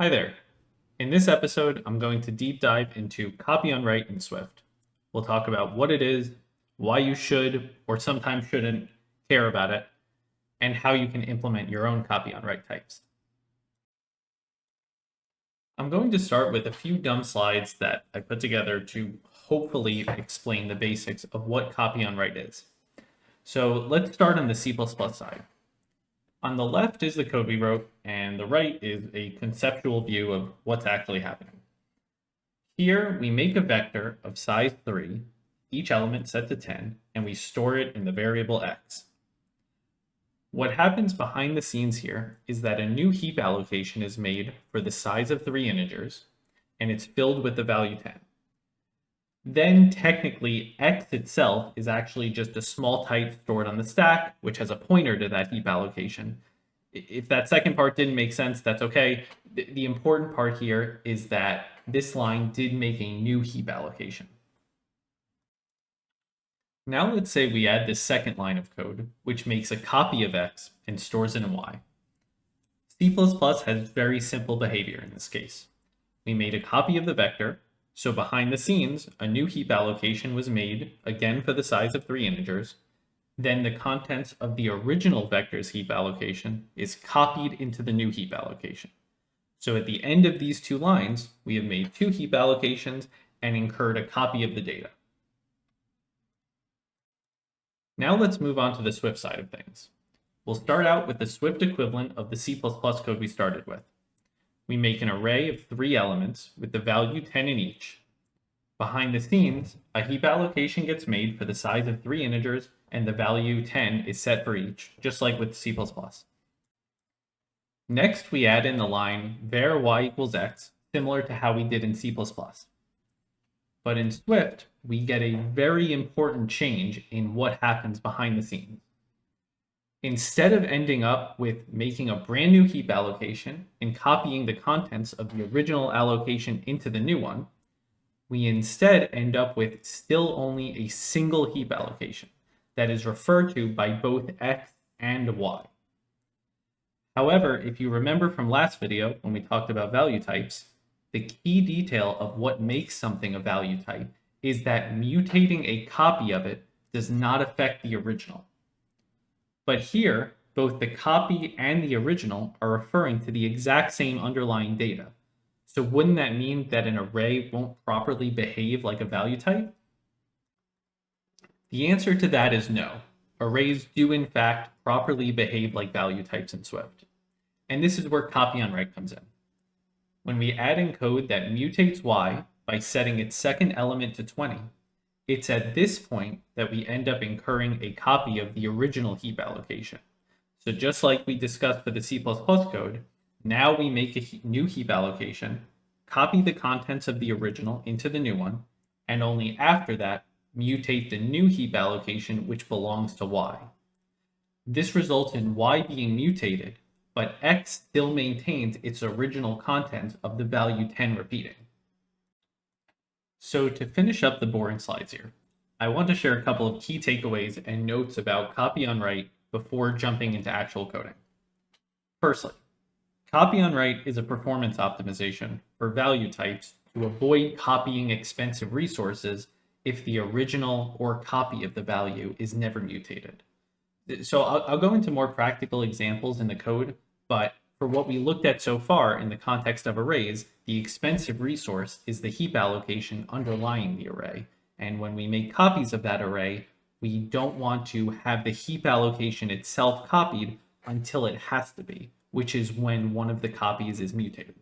Hi there. In this episode, I'm going to deep dive into copy on write in Swift. We'll talk about what it is, why you should or sometimes shouldn't care about it, and how you can implement your own copy on write types. I'm going to start with a few dumb slides that I put together to hopefully explain the basics of what copy on write is. So let's start on the C++ side. On the left is the code we wrote, and the right is a conceptual view of what's actually happening. Here, we make a vector of size 3, each element set to 10, and we store it in the variable x. What happens behind the scenes here is that a new heap allocation is made for the size of 3 integers, and it's filled with the value 10. Then technically, x itself is actually just a small type stored on the stack, which has a pointer to that heap allocation. If that second part didn't make sense, that's okay. The important part here is that this line did make a new heap allocation. Now let's say we add this second line of code, which makes a copy of x and stores it in y. C++ has very simple behavior in this case. We made a copy of the vector, so behind the scenes, a new heap allocation was made, again for the size of 3 integers. Then the contents of the original vector's heap allocation is copied into the new heap allocation. So at the end of these two lines, we have made 2 heap allocations and incurred a copy of the data. Now let's move on to the Swift side of things. We'll start out with the Swift equivalent of the C++ code we started with. We make an array of 3 elements with the value 10 in each. Behind the scenes, a heap allocation gets made for the size of 3 integers and the value 10 is set for each, just like with C++. Next, we add in the line var y equals x, similar to how we did in C++. But in Swift, we get a very important change in what happens behind the scenes. Instead of ending up with making a brand new heap allocation and copying the contents of the original allocation into the new one, we instead end up with still only a single heap allocation that is referred to by both x and y. However, if you remember from last video when we talked about value types, the key detail of what makes something a value type is that mutating a copy of it does not affect the original. But here, both the copy and the original are referring to the exact same underlying data. So wouldn't that mean that an array won't properly behave like a value type? The answer to that is no. Arrays do in fact properly behave like value types in Swift. And this is where copy on write comes in. When we add in code that mutates y by setting its second element to 20, it's at this point that we end up incurring a copy of the original heap allocation. So just like we discussed for the C++ code, now we make a new heap allocation, copy the contents of the original into the new one, and only after that, mutate the new heap allocation which belongs to y. This results in y being mutated, but x still maintains its original content of the value 10 repeating. So to finish up the boring slides here, I want to share a couple of key takeaways and notes about copy on write before jumping into actual coding. Firstly, copy on write is a performance optimization for value types to avoid copying expensive resources if the original or copy of the value is never mutated. So I'll go into more practical examples in the code, but for what we looked at so far in the context of arrays, the expensive resource is the heap allocation underlying the array. And when we make copies of that array, we don't want to have the heap allocation itself copied until it has to be, which is when one of the copies is mutated.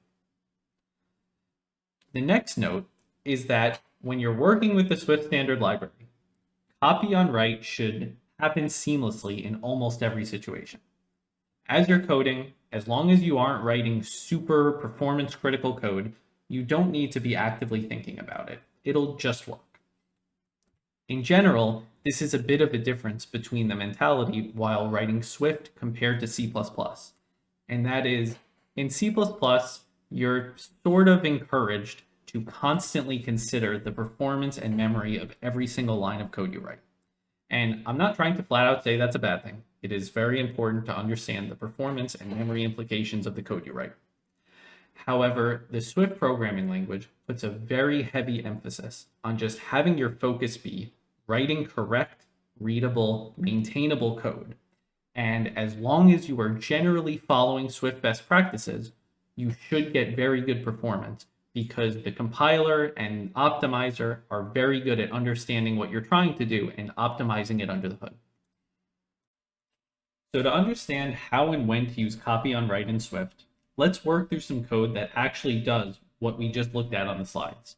The next note is that when you're working with the Swift standard library, copy on write should happen seamlessly in almost every situation. As you're coding, as long as you aren't writing super performance critical code, you don't need to be actively thinking about it. It'll just work. In general, this is a bit of a difference between the mentality while writing Swift compared to C++. And that is, in C++, you're sort of encouraged to constantly consider the performance and memory of every single line of code you write. And I'm not trying to flat out say that's a bad thing. It is very important to understand the performance and memory implications of the code you write. However, the Swift programming language puts a very heavy emphasis on just having your focus be writing correct, readable, maintainable code. And as long as you are generally following Swift best practices, you should get very good performance because the compiler and optimizer are very good at understanding what you're trying to do and optimizing it under the hood. So to understand how and when to use copy on write in Swift, let's work through some code that actually does what we just looked at on the slides.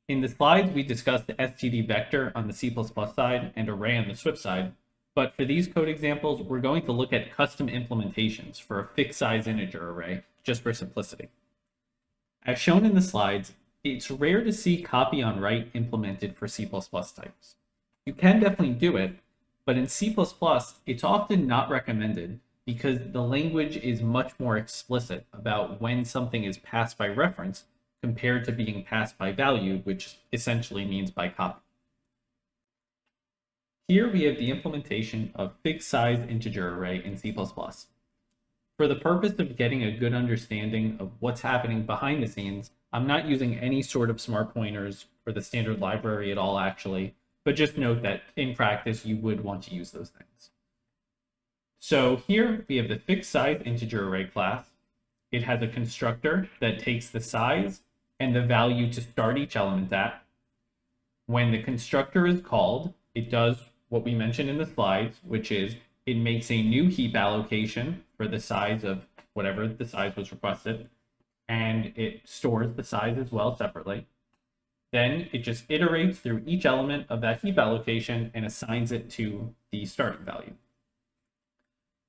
In the slides, we discussed the std vector on the C++ side and array on the Swift side, but for these code examples, we're going to look at custom implementations for a fixed size integer array, just for simplicity. As shown in the slides, it's rare to see copy on write implemented for C++ types. You can definitely do it, but in C++, it's often not recommended because the language is much more explicit about when something is passed by reference compared to being passed by value, which essentially means by copy. Here we have the implementation of fixed size integer array in C++. For the purpose of getting a good understanding of what's happening behind the scenes, I'm not using any sort of smart pointers for the standard library at all, actually, but just note that in practice, you would want to use those things. So here we have the fixed size integer array class. It has a constructor that takes the size and the value to start each element at. When the constructor is called, it does what we mentioned in the slides, which is it makes a new heap allocation for the size of whatever the size was requested, and it stores the size as well separately. Then it just iterates through each element of that heap allocation and assigns it to the starting value.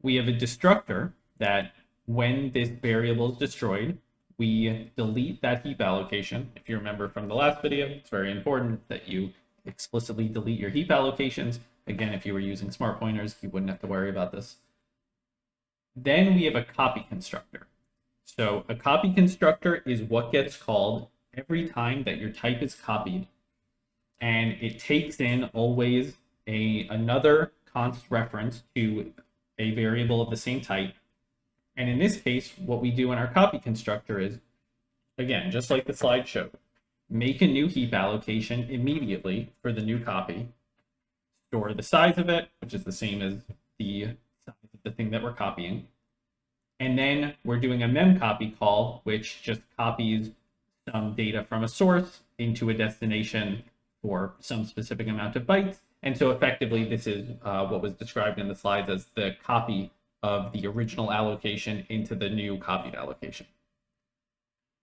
We have a destructor that when this variable is destroyed, we delete that heap allocation. If you remember from the last video, it's very important that you explicitly delete your heap allocations. Again, if you were using smart pointers, you wouldn't have to worry about this. Then we have a copy constructor. So a copy constructor is what gets called every time that your type is copied. And it takes in always another const reference to a variable of the same type. And in this case, what we do in our copy constructor is, again, just like the slide showed, make a new heap allocation immediately for the new copy, store the size of it, which is the same as the size of the thing that we're copying. And then we're doing a memcopy call, which just copies some data from a source into a destination for some specific amount of bytes. And so effectively, this is what was described in the slides as the copy of the original allocation into the new copied allocation.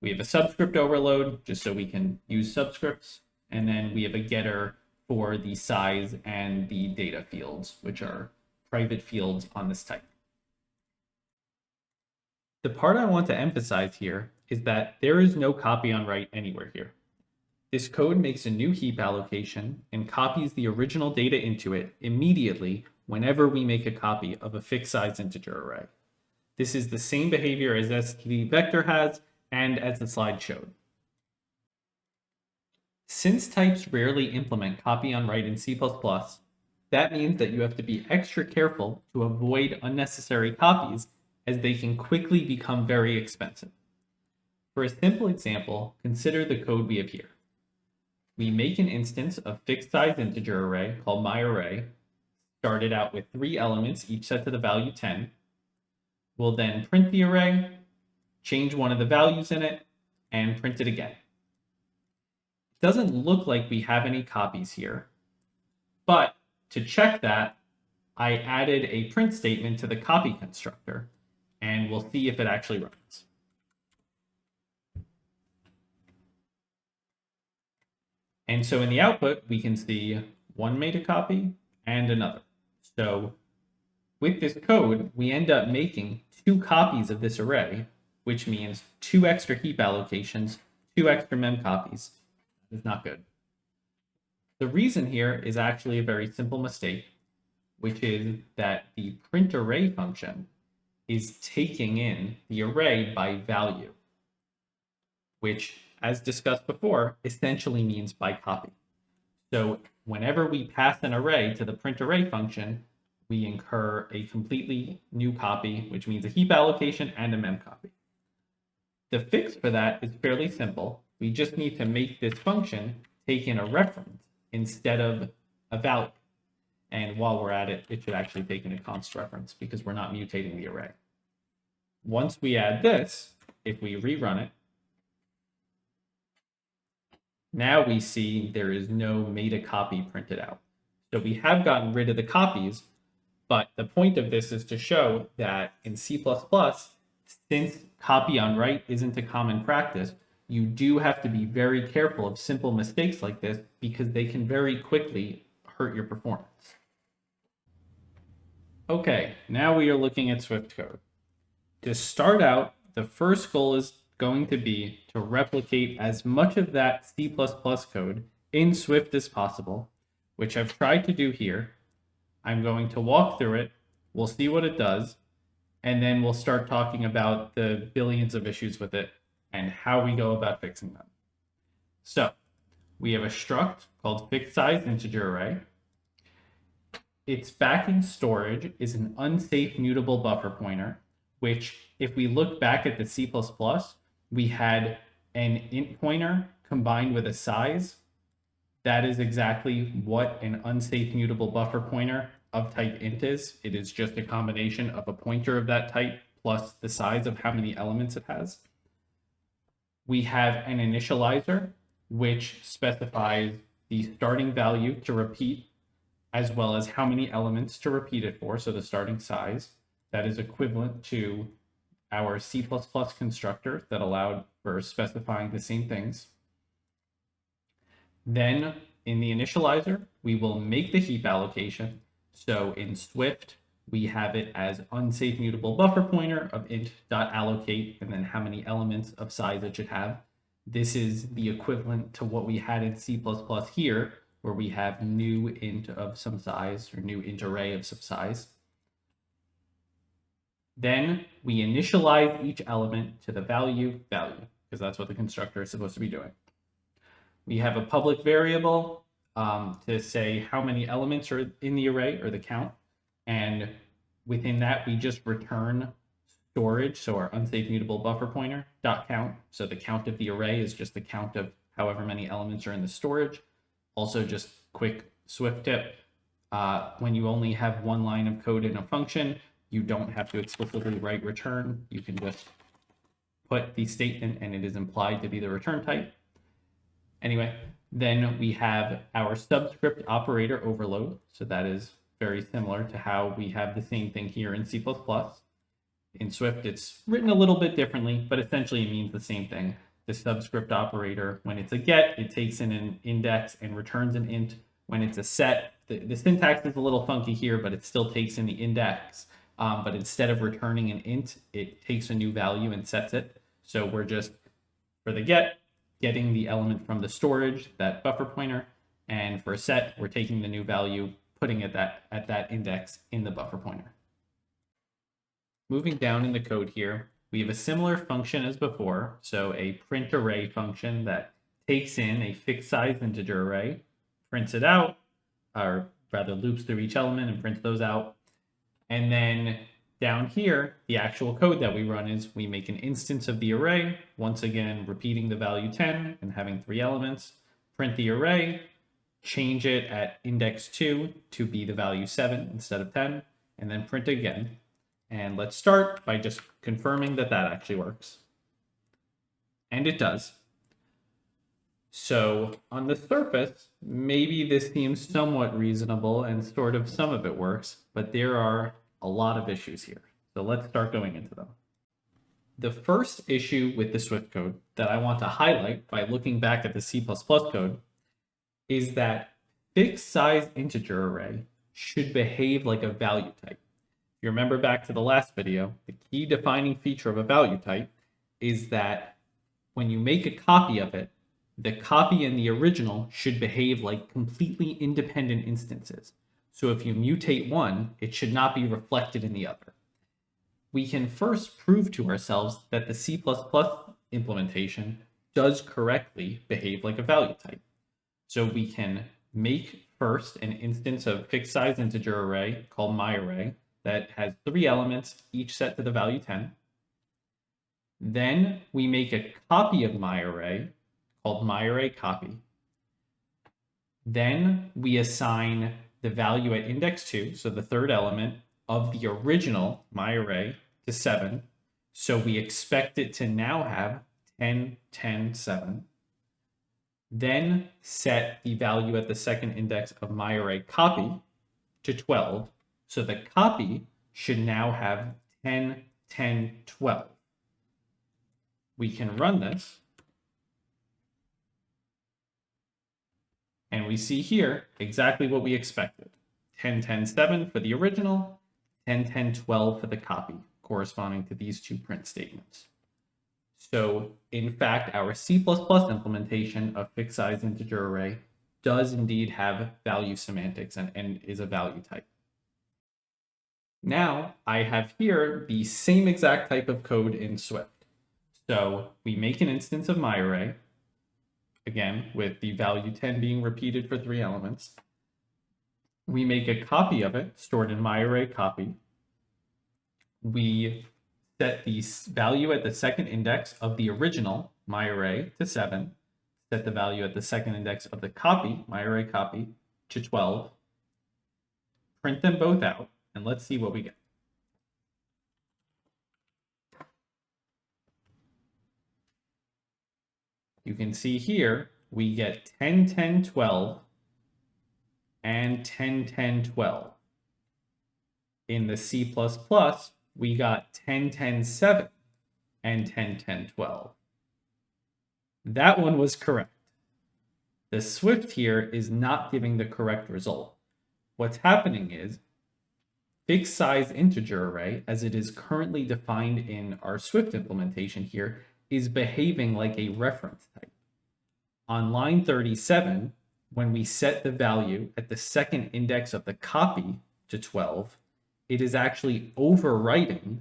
We have a subscript overload, just so we can use subscripts. And then we have a getter for the size and the data fields, which are private fields on this type. The part I want to emphasize here is that there is no copy on write anywhere here. This code makes a new heap allocation and copies the original data into it immediately whenever we make a copy of a fixed size integer array. This is the same behavior as std vector has and as the slide showed. Since types rarely implement copy on write in C++, that means that you have to be extra careful to avoid unnecessary copies as they can quickly become very expensive. For a simple example, consider the code we have here. We make an instance of fixed size integer array called myArray, started out with 3 elements, each set to the value 10. We'll then print the array, change one of the values in it, and print it again. It doesn't look like we have any copies here, but to check that, I added a print statement to the copy constructor, and we'll see if it actually runs. And so in the output, we can see one made a copy and another. So with this code, we end up making 2 copies of this array, which means 2 extra heap allocations, 2 extra mem copies. That is not good. The reason here is actually a very simple mistake, which is that the print array function is taking in the array by value, which, as discussed before, essentially means by copy. So whenever we pass an array to the print array function, we incur a completely new copy, which means a heap allocation and a mem copy. The fix for that is fairly simple. We just need to make this function take in a reference instead of a value. And while we're at it, it should actually take in a const reference because we're not mutating the array. Once we add this, if we rerun it, now we see there is no meta copy printed out. So we have gotten rid of the copies, but the point of this is to show that in C++, since copy on write isn't a common practice, you do have to be very careful of simple mistakes like this because they can very quickly hurt your performance. Okay, now we are looking at Swift code. To start out, the first goal is going to be to replicate as much of that C++ code in Swift as possible, which I've tried to do here. I'm going to walk through it, we'll see what it does, and then we'll start talking about the billions of issues with it and how we go about fixing them. So we have a struct called fixed size integer array. Its backing storage is an unsafe mutable buffer pointer, which if we look back at the C++, we had an int pointer combined with a size. That is exactly what an unsafe mutable buffer pointer of type int is. It is just a combination of a pointer of that type plus the size of how many elements it has. We have an initializer, which specifies the starting value to repeat, as well as how many elements to repeat it for, so the starting size. That is equivalent to our C++ constructor that allowed for specifying the same things. Then in the initializer, we will make the heap allocation. So in Swift, we have it as unsafe mutable buffer pointer of int.allocate, and then how many elements of size it should have. This is the equivalent to what we had in C++ here, where we have new int of some size or new int array of some size. Then we initialize each element to the value, because that's what the constructor is supposed to be doing. We have a public variable to say how many elements are in the array, or the count. And within that, we just return storage, so our unsafe mutable buffer pointer dot count. So the count of the array is just the count of however many elements are in the storage. Also, just quick Swift tip, when you only have one line of code in a function, you don't have to explicitly write return. You can just put the statement and it is implied to be the return type. Anyway, then we have our subscript operator overload. So that is very similar to how we have the same thing here in C++. In Swift, it's written a little bit differently, but essentially it means the same thing. The subscript operator, when it's a get, it takes in an index and returns an int. When it's a set, the syntax is a little funky here, but it still takes in the index. But instead of returning an int, it takes a new value and sets it. So we're just, for the get, getting the element from the storage, that buffer pointer. And for a set, we're taking the new value, putting it at that index in the buffer pointer. Moving down in the code here, we have a similar function as before. So a print array function that takes in a fixed size integer array, prints it out, or rather loops through each element and prints those out. And then down here, the actual code that we run is we make an instance of the array, once again, repeating the value 10 and having 3 elements, print the array, change it at index 2 to be the value 7 instead of 10, and then print again. And let's start by just confirming that that actually works. And it does. So on the surface, maybe this seems somewhat reasonable and sort of some of it works, but there are a lot of issues here. So let's start going into them. The first issue with the Swift code that I want to highlight by looking back at the C++ code is that fixed size integer array should behave like a value type. If you remember back to the last video, the key defining feature of a value type is that when you make a copy of it, the copy and the original should behave like completely independent instances. So if you mutate one, it should not be reflected in the other. We can first prove to ourselves that the C++ implementation does correctly behave like a value type. So we can make first an instance of fixed size integer array called myArray that has 3 elements, each set to the value 10. Then we make a copy of myArray called myArray copy. Then we assign the value at index 2, so the third element of the original myArray, to 7. So we expect it to now have 10, 10, 7. Then set the value at the second index of myArray copy to 12. So the copy should now have 10, 10, 12. We can run this. And we see here exactly what we expected. 10, 10, 7 for the original, 10, 10, 12 for the copy, corresponding to these two print statements. So in fact, our C++ implementation of fixed size integer array does indeed have value semantics and is a value type. Now I have here the same exact type of code in Swift. So we make an instance of myArray, again, with the value 10 being repeated for 3 elements. We make a copy of it stored in myArray copy. We set the value at the second index of the original myArray to 7. Set the value at the second index of the copy, myArray copy, to 12. Print them both out, and let's see what we get. You can see here, we get 10, 10, 12, and 10, 10, 12. In the C++, we got 10, 10, 7, and 10, 10, 12. That one was correct. The Swift here is not giving the correct result. What's happening is, fixed size integer array, as it is currently defined in our Swift implementation here, is behaving like a reference type. On line 37, when we set the value at the second index of the copy to 12, it is actually overwriting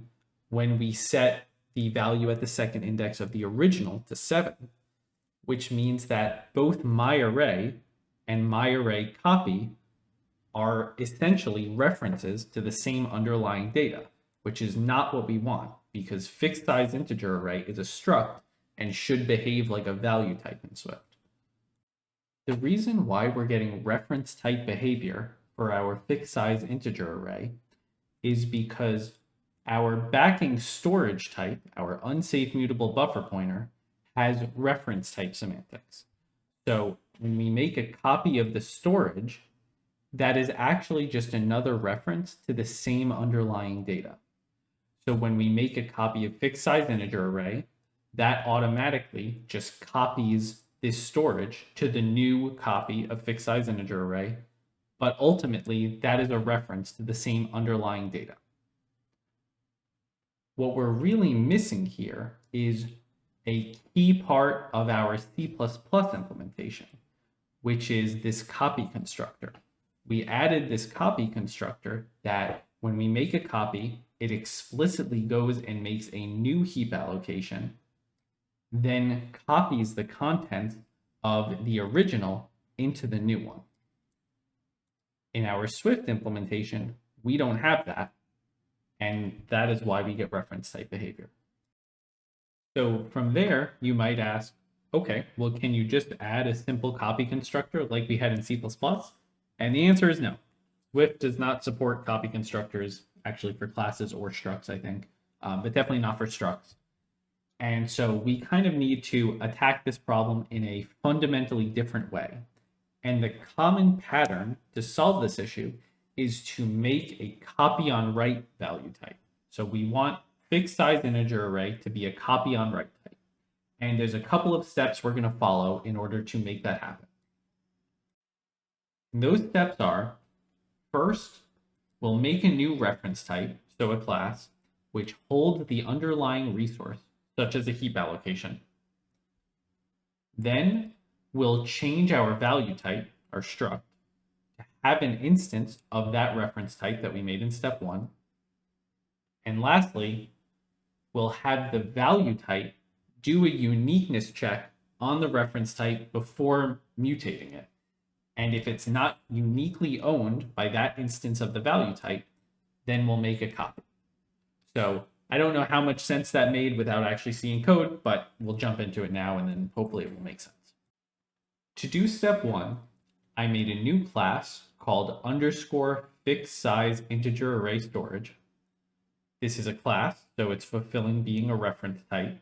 when we set the value at the second index of the original to 7, which means that both myArray and myArray copy are essentially references to the same underlying data, which is not what we want, because fixed size integer array is a struct and should behave like a value type in Swift. The reason why we're getting reference type behavior for our fixed size integer array is because our backing storage type, our unsafe mutable buffer pointer, has reference type semantics. So when we make a copy of the storage, that is actually just another reference to the same underlying data. So when we make a copy of fixed size integer array, that automatically just copies this storage to the new copy of fixed size integer array, but ultimately that is a reference to the same underlying data. What we're really missing here is a key part of our C++ implementation, which is this copy constructor. We added this copy constructor that when we make a copy, it explicitly goes and makes a new heap allocation, then copies the contents of the original into the new one. In our Swift implementation, we don't have that, and that is why we get reference type behavior. So from there, you might ask, okay, well, can you just add a simple copy constructor like we had in C++? And the answer is no. Swift does not support copy constructors, actually for classes or structs, I think, but definitely not for structs. And so we kind of need to attack this problem in a fundamentally different way. And the common pattern to solve this issue is to make a copy on write value type. So we want fixed size integer array to be a copy on write type. And there's a couple of steps we're going to follow in order to make that happen. And those steps are, first, we'll make a new reference type, so a class, which holds the underlying resource, such as a heap allocation. Then we'll change our value type, our struct, to have an instance of that reference type that we made in step 1. And lastly, we'll have the value type do a uniqueness check on the reference type before mutating it. And if it's not uniquely owned by that instance of the value type, then we'll make a copy. So I don't know how much sense that made without actually seeing code, but we'll jump into it now and then hopefully it will make sense. To do step 1, I made a new class called underscore fixed size integer array storage. This is a class, so it's fulfilling being a reference type.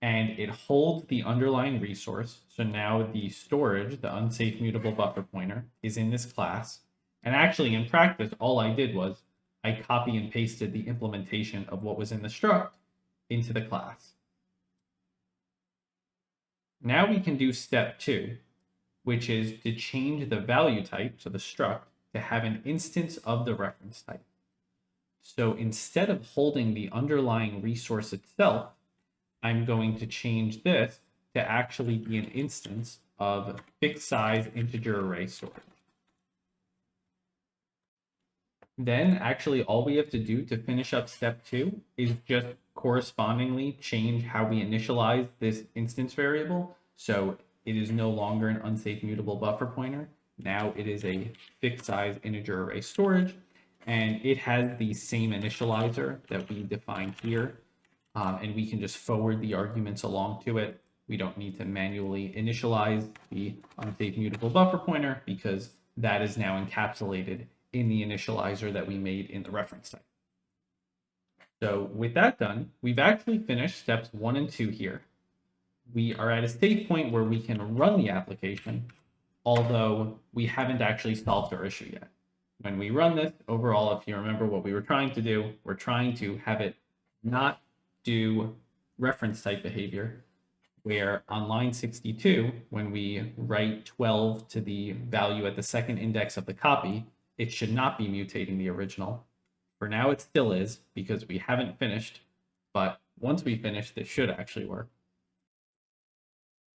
And it holds the underlying resource. So now the storage, the unsafe mutable buffer pointer, is in this class. And actually, in practice, all I did was I copy and pasted the implementation of what was in the struct into the class. Now we can do step 2, which is to change the value type, so the struct, to have an instance of the reference type. So instead of holding the underlying resource itself, I'm going to change this to actually be an instance of fixed size integer array storage. Then actually all we have to do to finish up step 2 is just correspondingly change how we initialize this instance variable. So it is no longer an unsafe mutable buffer pointer. Now it is a fixed size integer array storage, and it has the same initializer that we defined here. And we can just forward the arguments along to it. We don't need to manually initialize the unsafe mutable buffer pointer because that is now encapsulated in the initializer that we made in the reference type. So with that done, we've actually finished steps 1 and 2 here. We are at a state point where we can run the application, although we haven't actually solved our issue yet. When we run this, overall, if you remember what we were trying to do, we're trying to have it not do reference type behavior, where on line 62, when we write 12 to the value at the second index of the copy, it should not be mutating the original. For now, it still is because we haven't finished, but once we finish, this should actually work.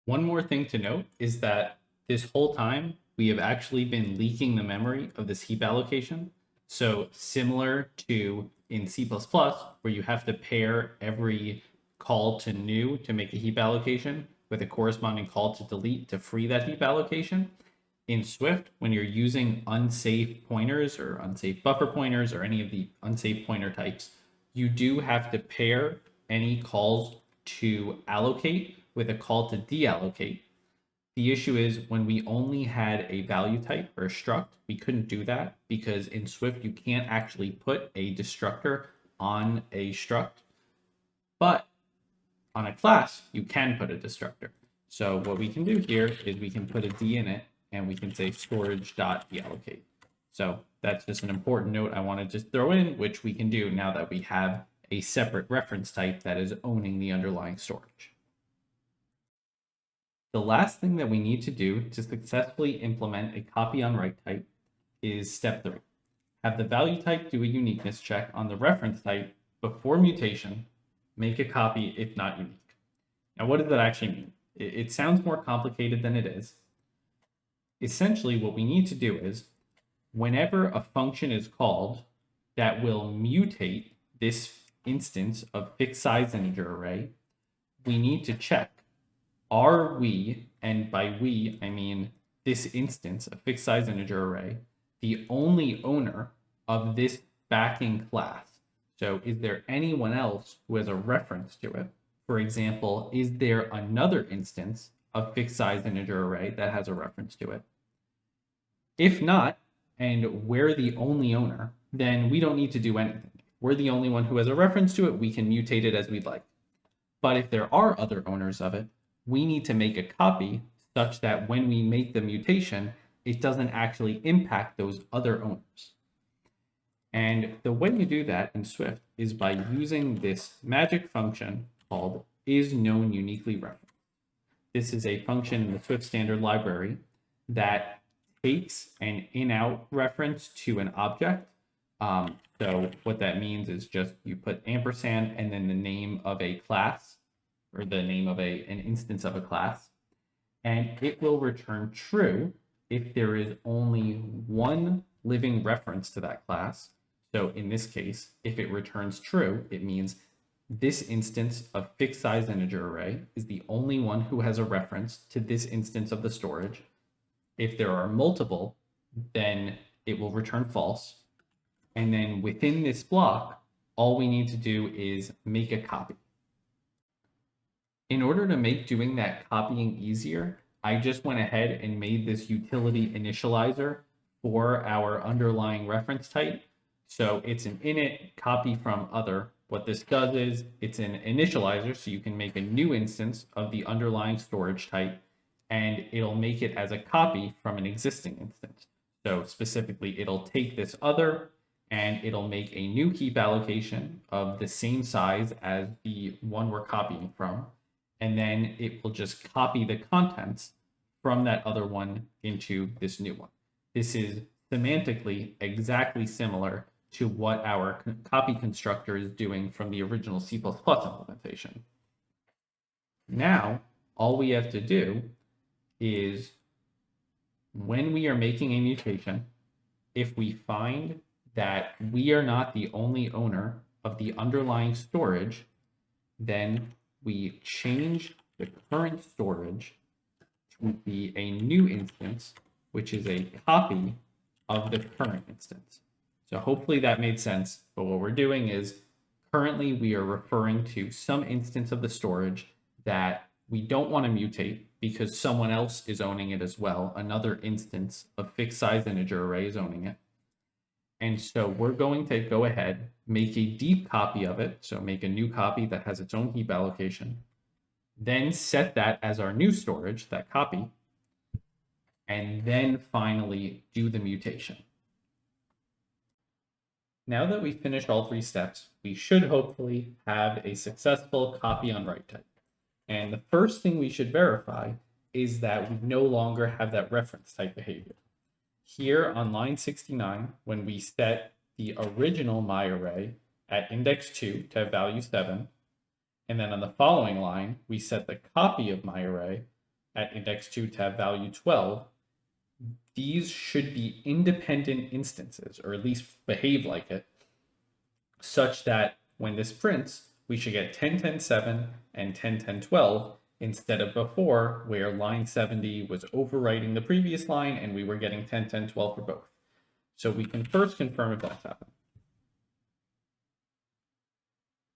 One more thing to note is that this whole time, we have actually been leaking the memory of this heap allocation. So similar to in C++, where you have to pair every call to new to make a heap allocation with a corresponding call to delete to free that heap allocation. In Swift, when you're using unsafe pointers or unsafe buffer pointers or any of the unsafe pointer types, you do have to pair any calls to allocate with a call to deallocate. The issue is when we only had a value type or a struct, we couldn't do that because in Swift, you can't actually put a destructor on a struct. But on a class, you can put a destructor. So what we can do here is we can put a D in it and we can say storage.deallocate. So that's just an important note I want to just throw in, which we can do now that we have a separate reference type that is owning the underlying storage. The last thing that we need to do to successfully implement a copy on write type is step 3. Have the value type do a uniqueness check on the reference type before mutation, make a copy if not unique. Now, what does that actually mean? It sounds more complicated than it is. Essentially, what we need to do is whenever a function is called that will mutate this instance of fixed size integer array, we need to check, are we, and by we, I mean this instance of fixed size integer array, the only owner of this backing class? So is there anyone else who has a reference to it? For example, is there another instance of fixed size integer array that has a reference to it? If not, and we're the only owner, then we don't need to do anything. We're the only one who has a reference to it. We can mutate it as we'd like. But if there are other owners of it, we need to make a copy such that when we make the mutation, it doesn't actually impact those other owners. And the way you do that in Swift is by using this magic function called isKnownUniquelyReferenced. This is a function in the Swift standard library that takes an in-out reference to an object. So what that means is just you put ampersand and then the name of a class or the name of an instance of a class, and it will return true if there is only one living reference to that class. So in this case, if it returns true, it means this instance of fixed size integer array is the only one who has a reference to this instance of the storage. If there are multiple, then it will return false. And then within this block, all we need to do is make a copy. In order to make doing that copying easier, I just went ahead and made this utility initializer for our underlying reference type. So it's an init copy from other. What this does is it's an initializer, so you can make a new instance of the underlying storage type, and it'll make it as a copy from an existing instance. So specifically, it'll take this other and it'll make a new heap allocation of the same size as the one we're copying from. And then it will just copy the contents from that other one into this new one. This is semantically exactly similar to what our copy constructor is doing from the original C++ implementation. Now, all we have to do is when we are making a mutation, if we find that we are not the only owner of the underlying storage, then we change the current storage to be a new instance, which is a copy of the current instance. So hopefully that made sense. But what we're doing is currently we are referring to some instance of the storage that we don't want to mutate because someone else is owning it as well. Another instance of fixed size integer array is owning it. And so we're going to go ahead, make a deep copy of it. So make a new copy that has its own heap allocation, then set that as our new storage, that copy, and then finally do the mutation. Now that we've finished all three steps, we should hopefully have a successful copy on write type. And the first thing we should verify is that we no longer have that reference type behavior. Here on line 69, when we set the original myArray at index 2 to have value 7, and then on the following line, we set the copy of myArray at index 2 to have value 12, these should be independent instances, or at least behave like it, such that when this prints, we should get 10, 10, 7 and 10, 10, 12, instead of before where line 70 was overwriting the previous line and we were getting 10, 10, 12 for both. So we can first confirm if that's happened.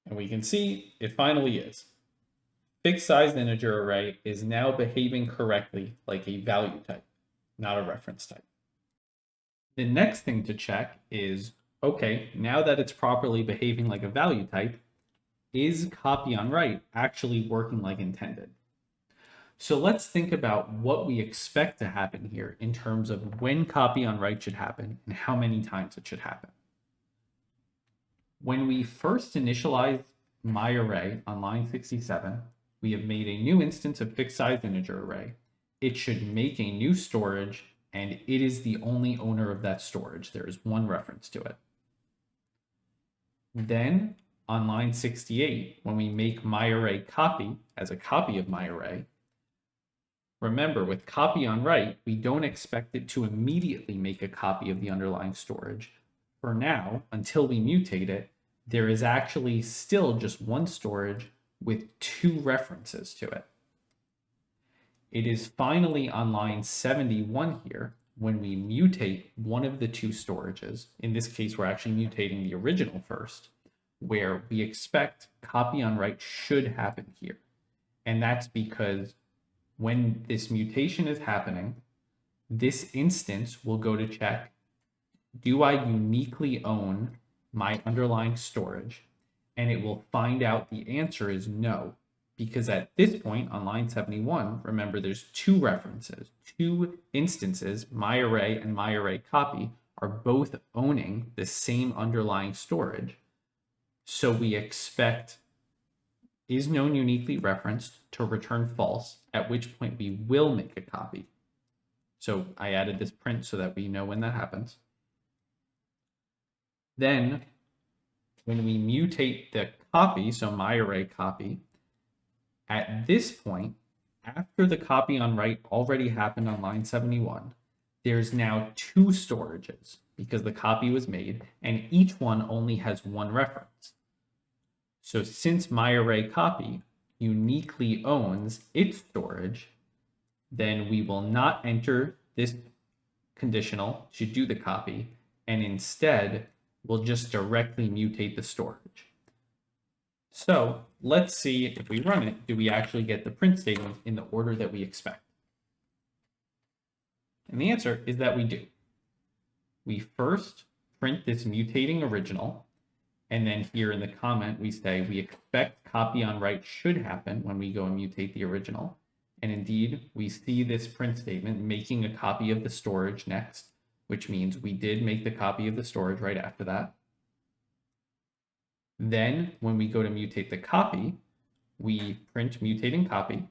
And we can see it finally is. Fixed size integer array is now behaving correctly like a value type, not a reference type. The next thing to check is, okay, now that it's properly behaving like a value type, is copy on write actually working like intended? So let's think about what we expect to happen here in terms of when copy on write should happen and how many times it should happen. When we first initialize myArray on line 67, we have made a new instance of fixed size integer array. It should make a new storage, and it is the only owner of that storage. There is one reference to it. Then on line 68, when we make myArray copy as a copy of myArray, remember with copy on write, we don't expect it to immediately make a copy of the underlying storage. For now, until we mutate it, there is actually still just one storage with two references to it. It is finally on line 71 here when we mutate one of the two storages. In this case, we're actually mutating the original first, where we expect copy on write should happen here. And that's because when this mutation is happening, this instance will go to check, do I uniquely own my underlying storage? And it will find out the answer is no, because at this point on line 71, remember there's two references, two instances, myArray and myArray copy are both owning the same underlying storage. So we expect is known uniquely referenced to return false, at which point we will make a copy. So I added this print so that we know when that happens. Then when we mutate the copy, so myArray copy, at this point, after the copy on write already happened on line 71, there's now two storages because the copy was made and each one only has one reference. So since myArray copy uniquely owns its storage, then we will not enter this conditional to do the copy, and instead will just directly mutate the storage. So let's see if we run it, do we actually get the print statement in the order that we expect? And the answer is that we do. We first print this mutating original, and then here in the comment we say we expect copy on write should happen when we go and mutate the original. And indeed, we see this print statement making a copy of the storage next, which means we did make the copy of the storage right after that. Then when we go to mutate the copy, we print mutating copy.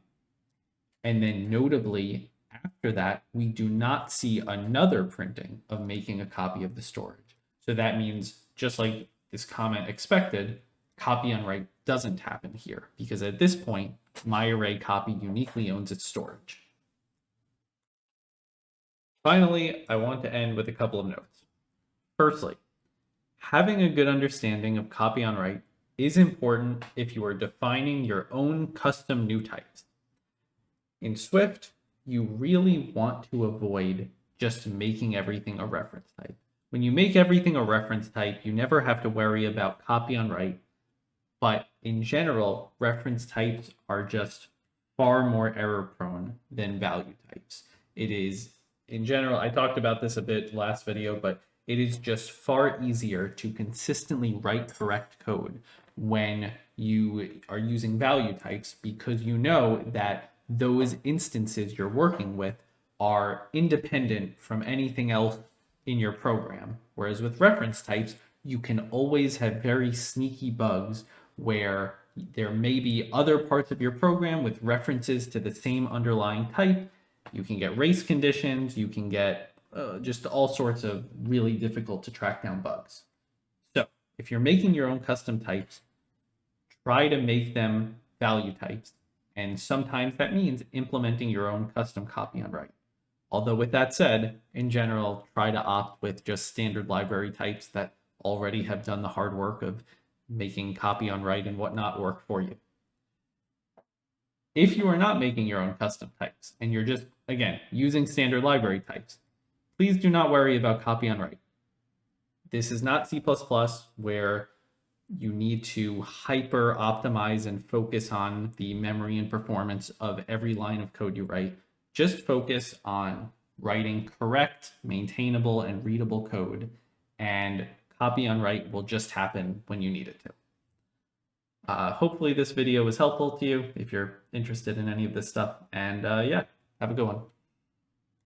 And then notably, after that, we do not see another printing of making a copy of the storage. So that means, just like this comment expected, copy on write doesn't happen here, because at this point, my array copy uniquely owns its storage. Finally, I want to end with a couple of notes. Firstly, having a good understanding of copy on write is important if you are defining your own custom new types. In Swift, you really want to avoid just making everything a reference type. When you make everything a reference type, you never have to worry about copy on write. But in general, reference types are just far more error prone than value types. It is, in general, I talked about this a bit last video, but it is just far easier to consistently write correct code when you are using value types, because you know that those instances you're working with are independent from anything else in your program. Whereas with reference types, you can always have very sneaky bugs where there may be other parts of your program with references to the same underlying type. You can get race conditions, you can get just all sorts of really difficult to track down bugs. So if you're making your own custom types, try to make them value types. And sometimes that means implementing your own custom copy on write. Although with that said, in general, try to opt with just standard library types that already have done the hard work of making copy on write and whatnot work for you. If you are not making your own custom types and you're just, again, using standard library types, please do not worry about copy on write. This is not C++ where you need to hyper optimize and focus on the memory and performance of every line of code you write. Just focus on writing correct, maintainable, and readable code, and copy on write will just happen when you need it to. Hopefully this video was helpful to you if you're interested in any of this stuff, and yeah, have a good one.